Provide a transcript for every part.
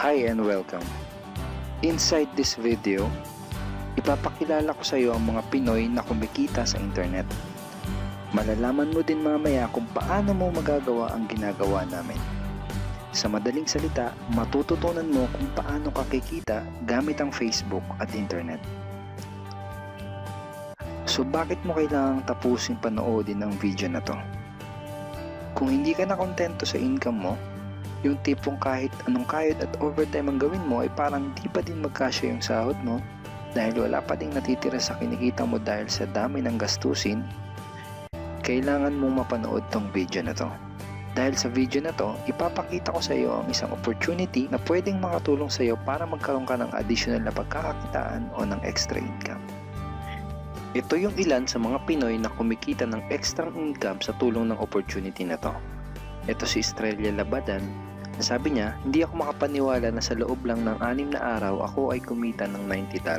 Hi and welcome. Inside this video, ipapakilala ko sa iyo ang mga Pinoy na kumikita sa internet. Malalaman mo din mamaya kung paano mo magagawa ang ginagawa namin. Sa madaling salita, matututunan mo kung paano ka kikita gamit ang Facebook at internet. So bakit mo kailangang tapusin panoodin ang video na to? Kung hindi ka na kontento sa income mo, yung tipong kahit anong kayod at overtime ang gawin mo ay parang di pa din magkasya yung sahod mo dahil wala pa ding natitira sa kinikita mo dahil sa dami ng gastusin, kailangan mong mapanood tong video na to. Dahil sa video na to, ipapakita ko sa iyo ang isang opportunity na pwedeng makatulong sa iyo para magkaroon ka ng additional na pagkakakitaan o ng extra income. Ito yung ilan sa mga Pinoy na kumikita ng extra income sa tulong ng opportunity na to. Ito si Estrella Labadan. Sabi niya, hindi ako makapaniwala na sa loob lang ng 6 na araw ako ay kumita ng $90.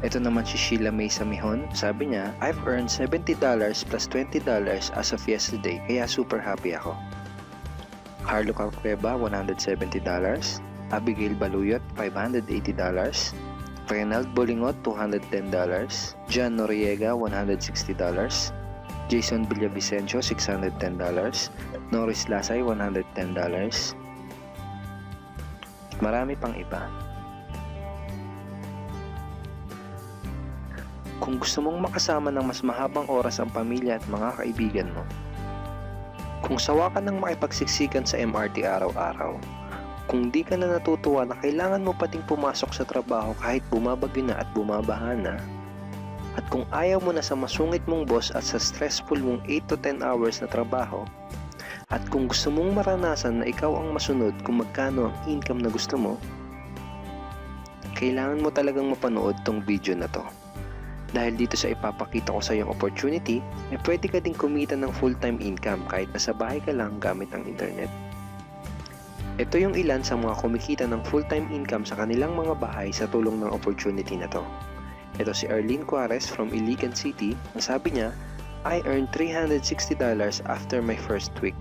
Ito naman si Sheila May Samihon. Sabi niya, I've earned $70 plus $20 as of yesterday kaya super happy ako. Harlo Calcueba, $170. Abigail Baluyot, $580. Reynald Bolingot, $210. John Noriega, $160. Jason Villavicencio, $610. Norris Lasay, $110. Marami pang iba. Kung gusto mong makasama ng mas mahabang oras ang pamilya at mga kaibigan mo, kung sawa ka ng makipagsiksikan sa MRT araw-araw, kung di ka na natutuwa na kailangan mo pating pumasok sa trabaho kahit bumabagyo na at bumabaha na, at kung ayaw mo na sa masungit mong boss at sa stressful mong 8 to 10 hours na trabaho, at kung gusto mong maranasan na ikaw ang masunod kung magkano ang income na gusto mo, kailangan mo talagang mapanood tong video na to. Dahil dito sa ipapakita ko sa iyong opportunity, pwede ka ding kumita ng full-time income kahit nasa bahay ka lang gamit ang internet. Ito yung ilan sa mga kumikita ng full-time income sa kanilang mga bahay sa tulong ng opportunity na to. Ito si Arlene Cuarez from Iligan City. Sabi niya, I earned $360 after my first week.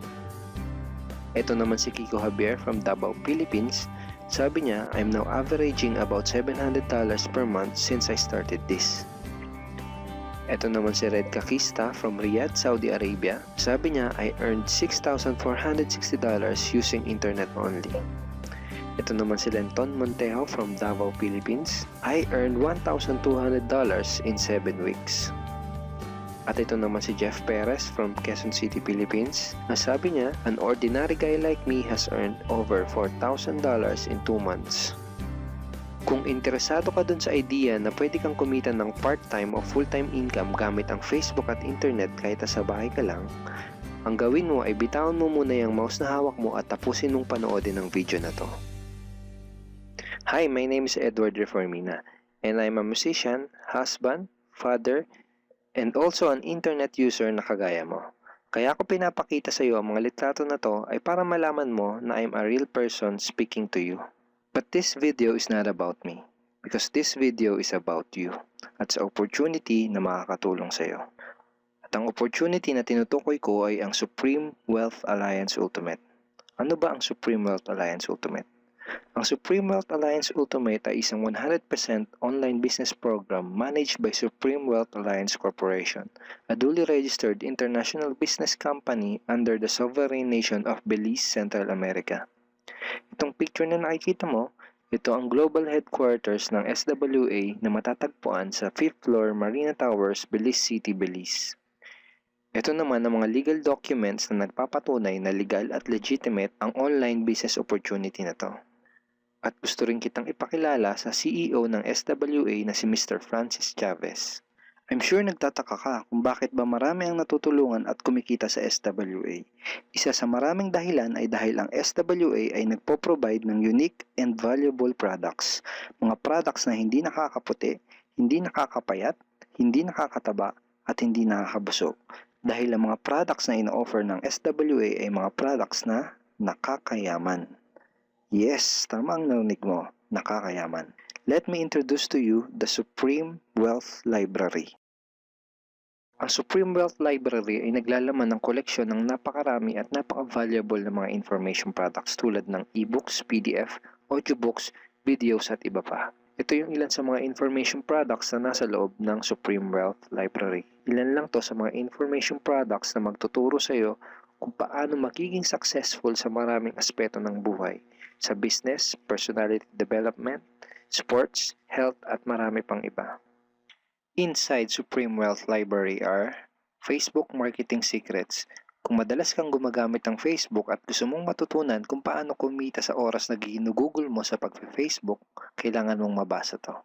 Ito naman si Kiko Javier from Davao, Philippines. Sabi niya, I'm now averaging about $700 per month since I started this. Ito naman si Red Kakista from Riyadh, Saudi Arabia. Sabi niya, I earned $6,460 using internet only. Ito naman si Lenton Montejo from Davao, Philippines. I earned $1,200 in 7 weeks. At ito naman si Jeff Perez from Quezon City, Philippines. Sabi niya, an ordinary guy like me has earned over $4,000 in 2 months. Kung interesado ka dun sa idea na pwede kang kumita ng part-time o full-time income gamit ang Facebook at internet kahit sa bahay ka lang, ang gawin mo ay bitawan mo muna yung mouse na hawak mo at tapusin mong panoodin ang video na to. Hi, my name is Edward Reformina and I'm a musician, husband, father, and also an internet user na kagaya mo. Kaya ako pinapakita sa iyo ang mga litrato na to ay para malaman mo na I'm a real person speaking to you. But this video is not about me because this video is about you at sa opportunity na makakatulong sa iyo. At ang opportunity na tinutukoy ko ay ang Supreme Wealth Alliance Ultimate. Ano ba ang Supreme Wealth Alliance Ultimate? Ang Supreme Wealth Alliance Ultimate ay isang 100% online business program managed by Supreme Wealth Alliance Corporation, a duly registered international business company under the sovereign nation of Belize, Central America. Itong picture na nakikita mo, ito ang global headquarters ng SWA na matatagpuan sa 5th floor Marina Towers, Belize City, Belize. Ito naman ang mga legal documents na nagpapatunay na legal at legitimate ang online business opportunity na to. At gusto rin kitang ipakilala sa CEO ng SWA na si Mr. Francis Chavez. I'm sure nagtataka ka kung bakit ba marami ang natutulungan at kumikita sa SWA. Isa sa maraming dahilan ay dahil ang SWA ay nagpo-provide ng unique and valuable products. Mga products na hindi nakakaputi, hindi nakakapayat, hindi nakakataba, at hindi nakakabusog. Dahil ang mga products na ino-offer ng SWA ay mga products na nakakayaman. Yes, tama ang narinig mo, nakakayaman. Let me introduce to you the Supreme Wealth Library. Ang Supreme Wealth Library ay naglalaman ng koleksyon ng napakarami at napaka-valuable na mga information products tulad ng e-books, PDF, audiobooks, videos at iba pa. Ito yung ilan sa mga information products na nasa loob ng Supreme Wealth Library. Ilan lang to sa mga information products na magtuturo sa iyo kung paano magiging successful sa maraming aspeto ng buhay, sa business, personality development, sports, health at marami pang iba. Inside Supreme Wealth Library are Facebook Marketing Secrets. Kung madalas kang gumagamit ng Facebook at gusto mong matutunan kung paano kumita sa oras na ginugugol mo sa pag-Facebook, kailangan mong mabasa to.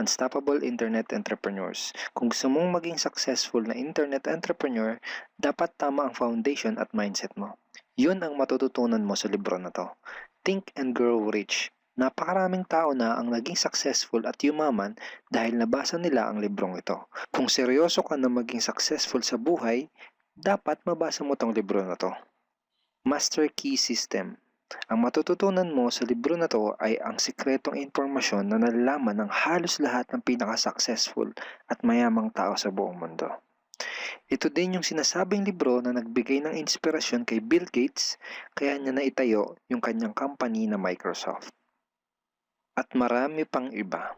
Unstoppable Internet Entrepreneurs. Kung gusto mong maging successful na internet entrepreneur, dapat tama ang foundation at mindset mo. Yun ang matututunan mo sa libro na to. Think and Grow Rich. Napakaraming tao na ang naging successful at yumaman dahil nabasa nila ang librong ito. Kung seryoso ka na maging successful sa buhay, dapat mabasa mo tong libro na to. Master Key System. Ang matututunan mo sa libro na to ay ang sikretong impormasyon na nalalaman ng halos lahat ng pinaka-successful at mayamang tao sa buong mundo. Ito din yung sinasabing libro na nagbigay ng inspirasyon kay Bill Gates, kaya niya naitayo yung kanyang company na Microsoft. At marami pang iba.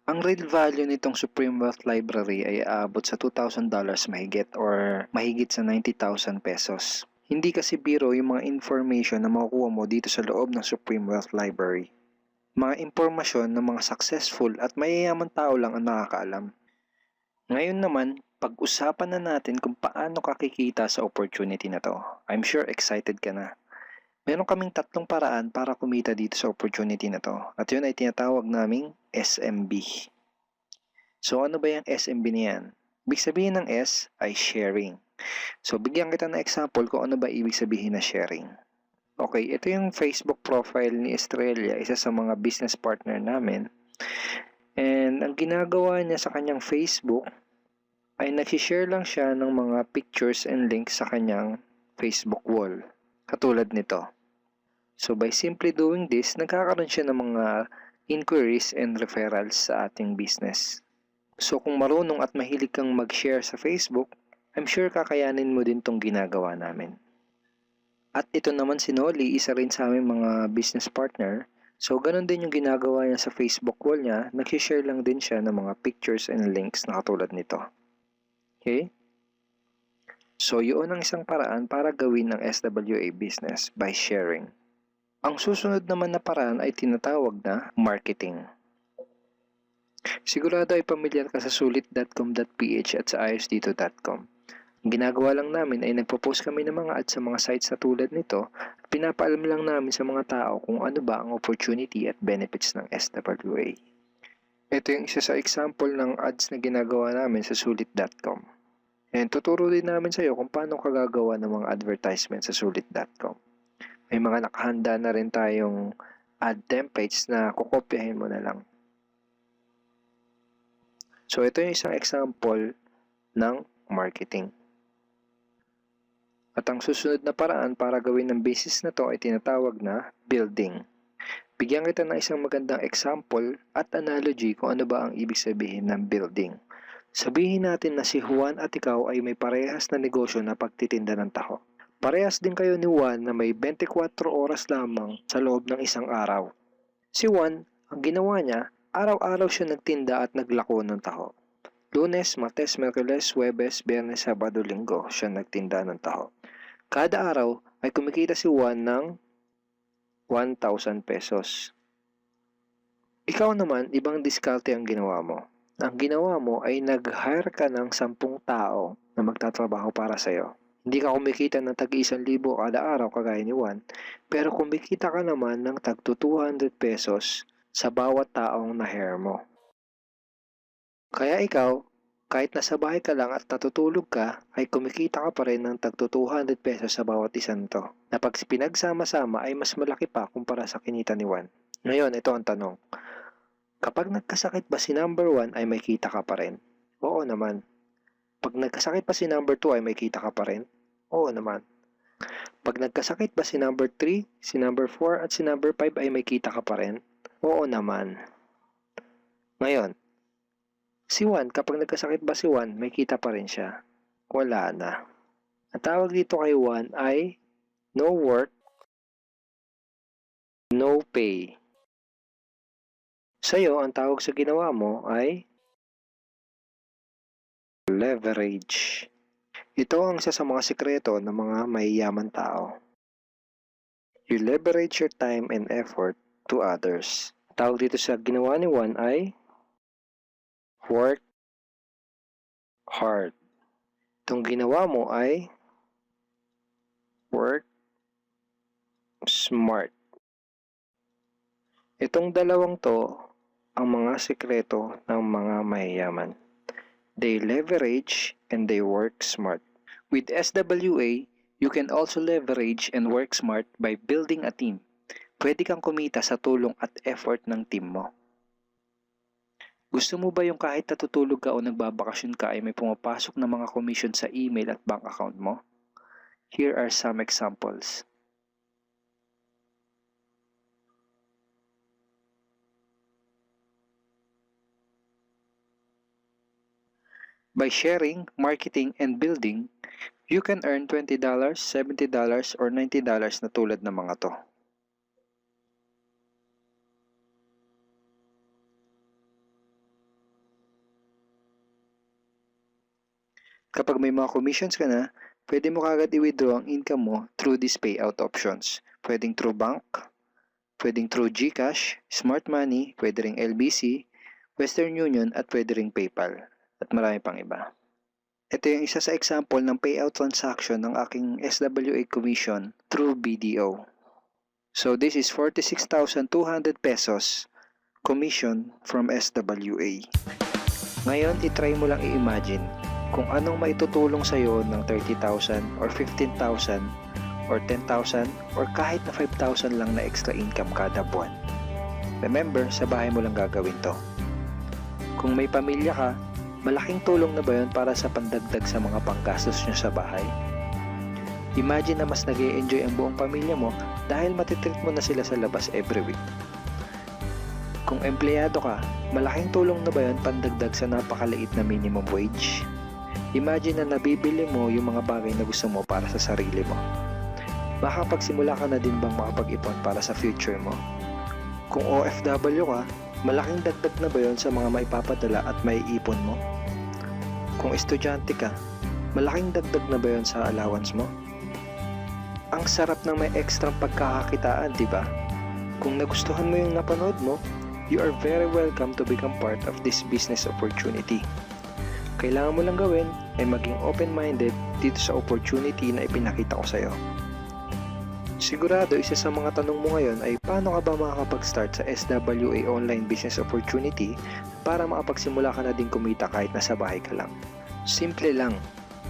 Ang real value nitong Supreme Wealth Library ay aabot sa $2,000 mahigit or mahigit sa 90,000 pesos. Hindi kasi biro yung mga information na makukuha mo dito sa loob ng Supreme Wealth Library. Mga impormasyon ng mga successful at mayayaman tao lang ang nakakaalam. Ngayon naman, pag-usapan na natin kung paano ka kikita sa opportunity na to. I'm sure excited ka na. Meron kaming 3 paraan para kumita dito sa opportunity na to. At yun ay tinatawag naming SMB. So ano ba yung SMB niyan? Ibig sabihin ng S ay sharing. So bigyan kita ng example kung ano ba ibig sabihin na sharing. Okay, ito yung Facebook profile ni Estrella, isa sa mga business partner namin. And ang ginagawa niya sa kanyang Facebook ay nag-share lang siya ng mga pictures and links sa kanyang Facebook wall. Katulad nito. So by simply doing this, nagkakaroon siya ng mga inquiries and referrals sa ating business. So kung marunong at mahilig kang mag-share sa Facebook, I'm sure kakayanin mo din tong ginagawa namin. At ito naman si Nolly, isa rin sa aming mga business partner. So ganun din yung ginagawa niya sa Facebook wall niya, nag-share lang din siya ng mga pictures and links na katulad nito. Okay? So yun ang isang paraan para gawin ang SWA business by sharing. Ang susunod naman na paraan ay tinatawag na marketing. Sigurado ay pamilyar ka sa sulit.com.ph at sa ayosdito.com. Ang ginagawa lang namin ay nagpo-post kami ng mga ads sa mga sites na tulad nito at pinapaalam lang namin sa mga tao kung ano ba ang opportunity at benefits ng SWA. Ito yung isa sa example ng ads na ginagawa namin sa sulit.com. And tuturo din namin sa iyo kung paano ka gagawa ng mga advertisement sa sulit.com. May mga nakahanda na rin tayong ad templates na kukopyahin mo na lang. So ito yung isang example ng marketing. At ang susunod na paraan para gawin ng business na to ay tinatawag na building. Bigyan kita ng isang magandang example at analogy kung ano ba ang ibig sabihin ng building. Sabihin natin na si Juan at ikaw ay may parehas na negosyo na pagtitinda ng taho. Parehas din kayo ni Juan na may 24 oras lamang sa loob ng isang araw. Si Juan, ang ginawa niya, araw-araw siya nagtinda at naglako ng taho. Lunes, Martes, Miyerkules, Huwebes, Biyernes, Sabado, Linggo siya nagtinda ng taho. Kada araw ay kumikita si Juan ng 1,000 pesos. Ikaw naman, ibang diskarte ang ginawa mo. Ang ginawa mo ay nag-hire ka ng 10 tao na magtatrabaho para sa'yo. Hindi ka kumikita ng tag-1,000 kada araw kagaya ni Juan, pero kumikita ka naman ng tag 200 pesos sa bawat taong na-hire mo. Kaya ikaw, kahit nasa bahay ka lang at natutulog ka, ay kumikita ka pa rin ng tag 200 pesos sa bawat isang to, na pag pinagsama-sama ay mas malaki pa kumpara sa kinita ni Juan. Ngayon, ito ang tanong. Kapag nagkasakit ba si number 1 ay may kita ka pa rin? Oo naman. Pag nagkasakit pa si number 2 ay may kita ka pa rin? Oo naman. Pag nagkasakit ba si number 3, si number 4 at si number 5 ay may kita ka pa rin? Oo naman. Ngayon, Si Juan, kapag nagkasakit ba si Juan, may kita pa rin siya? Wala na. Ang tawag dito kay Juan ay no work, no pay. Sa'yo, ang tawag sa ginawa mo ay leverage. Ito ang isa sa mga sikreto ng mga mayayaman tao. You leverage your time and effort to others. Tawag dito sa ginawa ni Juan ay work hard. Itong ginawa mo ay work smart. Itong dalawang to ang mga sikreto ng mga mayayaman. They leverage and they work smart. With SWA, you can also leverage and work smart by building a team. Pwede kang kumita sa tulong at effort ng team mo. Gusto mo ba yung kahit natutulog ka o nagbabakasyon ka ay may pumapasok na mga commission sa email at bank account mo? Here are some examples. By sharing, marketing, and building, you can earn $20, $70, or $90 na tulad ng mga to. Kapag may mga commissions ka na, pwede mo kagad i-withdraw ang income mo through these payout options. Pwedeng through bank, pwedeng through GCash, Smart Money, pwede ring LBC, Western Union, at pwede ring PayPal. At marami pang iba. Ito yung isa sa example ng payout transaction ng aking SWA commission through BDO. So this is 46,200 pesos commission from SWA. Ngayon, itry mo lang i-imagine kung anong maitutulong sa'yo ng 30,000 or 15,000 or 10,000 or kahit na 5,000 lang na extra income kada buwan. Remember, sa bahay mo lang gagawin to. Kung may pamilya ka, malaking tulong na ba yun para sa pandagdag sa mga panggastos nyo sa bahay? Imagine na mas nag-e-enjoy ang buong pamilya mo dahil matitreat mo na sila sa labas every week. Kung empleyado ka, malaking tulong na ba yun pandagdag sa napakaliit na minimum wage? Imagine na nabibili mo yung mga bagay na gusto mo para sa sarili mo. Baka pagsimula ka na din bang makapag-ipon para sa future mo? Kung OFW ka, malaking dagdag na ba yun sa mga maipapadala at maiipon mo? Kung estudyante ka, malaking dagdag na ba yun sa allowance mo? Ang sarap ng may extra pagkakakitaan, di ba? Kung nagustuhan mo yung napanood mo, you are very welcome to become part of this business opportunity. Kailangan mo lang gawin ay maging open-minded dito sa opportunity na ipinakita ko sa'yo. Sigurado isa sa mga tanong mo ngayon ay paano ka ba makakapag-start sa SWA online business opportunity para makapagsimula ka na din kumita kahit nasa bahay ka lang. Simple lang,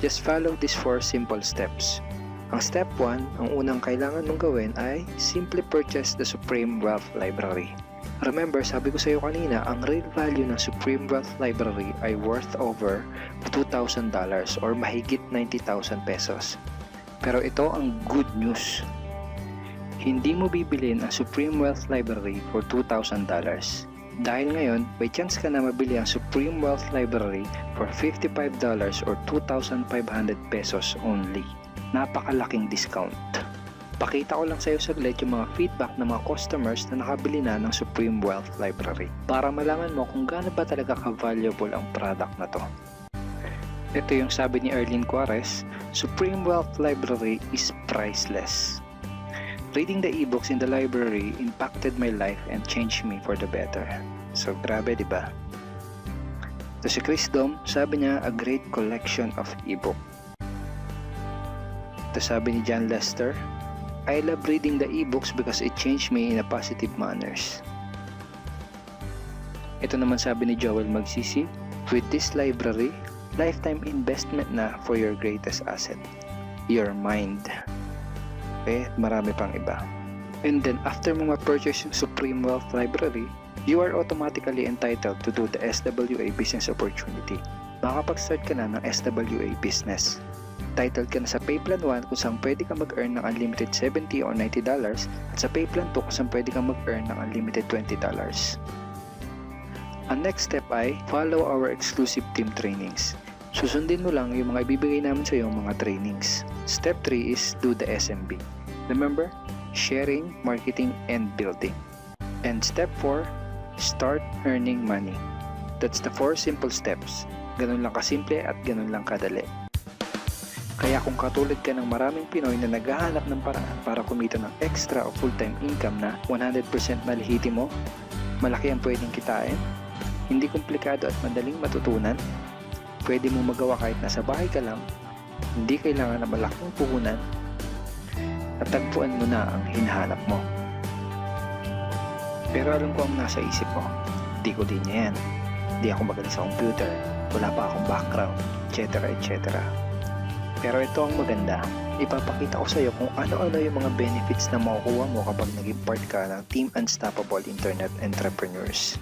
just follow these 4 simple steps. Ang step 1, ang unang kailangan mong gawin ay simply purchase the Supreme Wealth Library. Remember, sabi ko sa iyo kanina, ang real value ng Supreme Wealth Library ay worth over $2,000 or mahigit 90,000 pesos. Pero ito ang good news. Hindi mo bibilin ang Supreme Wealth Library for $2,000. Dahil ngayon, may chance ka na mabili ang Supreme Wealth Library for $55 or 2,500 pesos only. Napakalaking discount. Pakita ko lang sa iyo saglit yung mga feedback ng mga customers na nakabili na ng Supreme Wealth Library para malaman mo kung gaano ba talaga ka-valuable ang product na to. Ito yung sabi ni Erlyn Juarez, Supreme Wealth Library is priceless. Reading the ebooks in the library impacted my life and changed me for the better. So grabe, di ba? Ito si Chris Dom, sabi niya, a great collection of ebook. Ito sabi ni John Lester, I love reading the ebooks because it changed me in a positive manners. Ito naman sabi ni Joel Magsisi, with this library, lifetime investment na for your greatest asset, your mind. Okay, marami pang iba. And then after mo ma-purchase yung Supreme Wealth Library, you are automatically entitled to do the SWA business opportunity. Makapag-start ka na ng SWA business. Titled ka na sa Payplan 1 kung saan pwede ka mag-earn ng unlimited $70 or $90 at sa Payplan 2 kung saan pwede ka mag-earn ng unlimited $20. Ang next step ay follow our exclusive team trainings. Susundin mo lang yung mga ibibigay namin sa iyo mga trainings. Step 3 is do the SMB. Remember, sharing, marketing, and building. And step 4, start earning money. That's the 4 simple steps. Ganun lang kasimple at ganun lang kadali. Kaya kung katulad ka ng maraming Pinoy na naghahanap ng paraan para kumita ng extra o full-time income na 100% malihiti mo, malaki ang pwedeng kitain, hindi komplikado at madaling matutunan, pwede mo magawa kahit nasa bahay ka lang, hindi kailangan na malaking puhunan, at tagpuan mo na ang hinahanap mo. Pero alam ko ang nasa isip mo, di ko din yan, di ako magaling sa computer, wala pa akong background, etc. etc. Pero ito ang maganda, ipapakita ko sa iyo kung ano-ano yung mga benefits na makukuha mo kapag naging part ka ng Team Unstoppable Internet Entrepreneurs.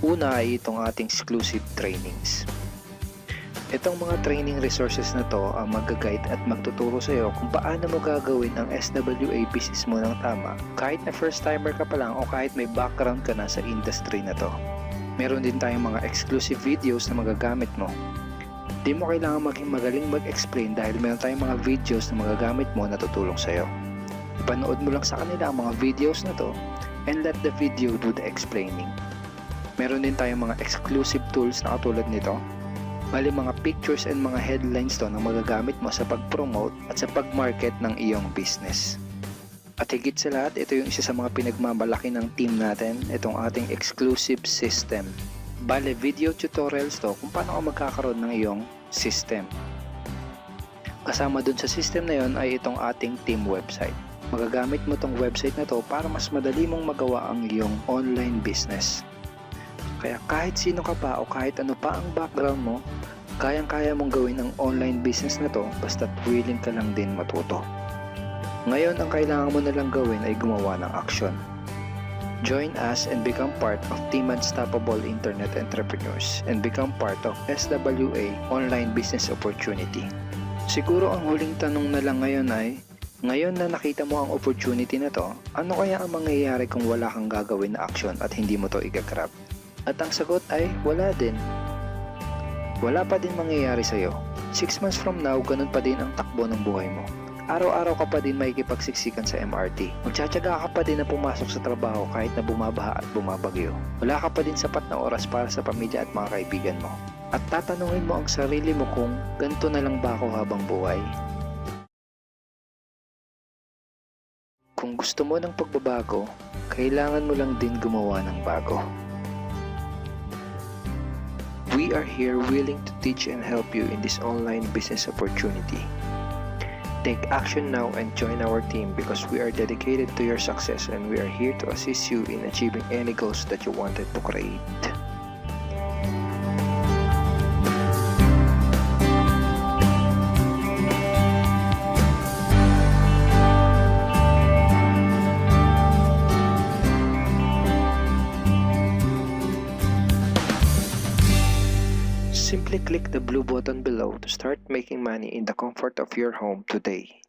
Una ay itong ating exclusive trainings. Itong mga training resources na to ang mag-guide at magtuturo sa iyo kung paano mo gagawin ang SWA business mo ng tama kahit na first timer ka pa lang o kahit may background ka na sa industry na to. Meron din tayong mga exclusive videos na magagamit mo. Di mo kailangan maging magaling mag-explain dahil meron tayong mga videos na magagamit mo na tutulong sa iyo. Ipanood mo lang sa kanila ang mga videos na to and let the video do the explaining. Meron din tayong mga exclusive tools na katulad nito. Bali mga pictures and mga headlines to na magagamit mo sa pag-promote at sa pag-market ng iyong business. At higit sa lahat, ito yung isa sa mga pinagmamalaki ng team natin, itong ating exclusive system. Bale, video tutorials to kung paano ka magkakaroon ng iyong system. Kasama dun sa system na yon ay itong ating team website. Magagamit mo tong website na to para mas madali mong magawa ang iyong online business. Kaya kahit sino ka pa o kahit ano pa ang background mo, kayang-kaya mong gawin ang online business na to basta't willing ka lang din matuto. Ngayon, ang kailangan mo na lang gawin ay gumawa ng action. Join us and become part of Team Unstoppable Internet Entrepreneurs and become part of SWA Online Business Opportunity. Siguro ang huling tanong na lang ngayon ay, ngayon na nakita mo ang opportunity na to, ano kaya ang mangyayari kung wala kang gagawin na action at hindi mo to igagrab? At ang sagot ay, wala din. Wala pa din mangyayari sa'yo. 6 months from now, ganun pa din ang takbo ng buhay mo. Araw-araw ka pa din makikipagsiksikan sa MRT. Magtsatsaga ka pa din na pumasok sa trabaho kahit na bumabaha at bumabagyo. Wala ka pa din sapat na oras para sa pamilya at mga kaibigan mo. At tatanungin mo ang sarili mo kung ganito na lang ba ako habang buhay? Kung gusto mo ng pagbabago, kailangan mo lang din gumawa ng bago. We are here willing to teach and help you in this online business opportunity. Take action now and join our team because we are dedicated to your success and we are here to assist you in achieving any goals that you wanted to create. Simply click the blue button below to start making money in the comfort of your home today.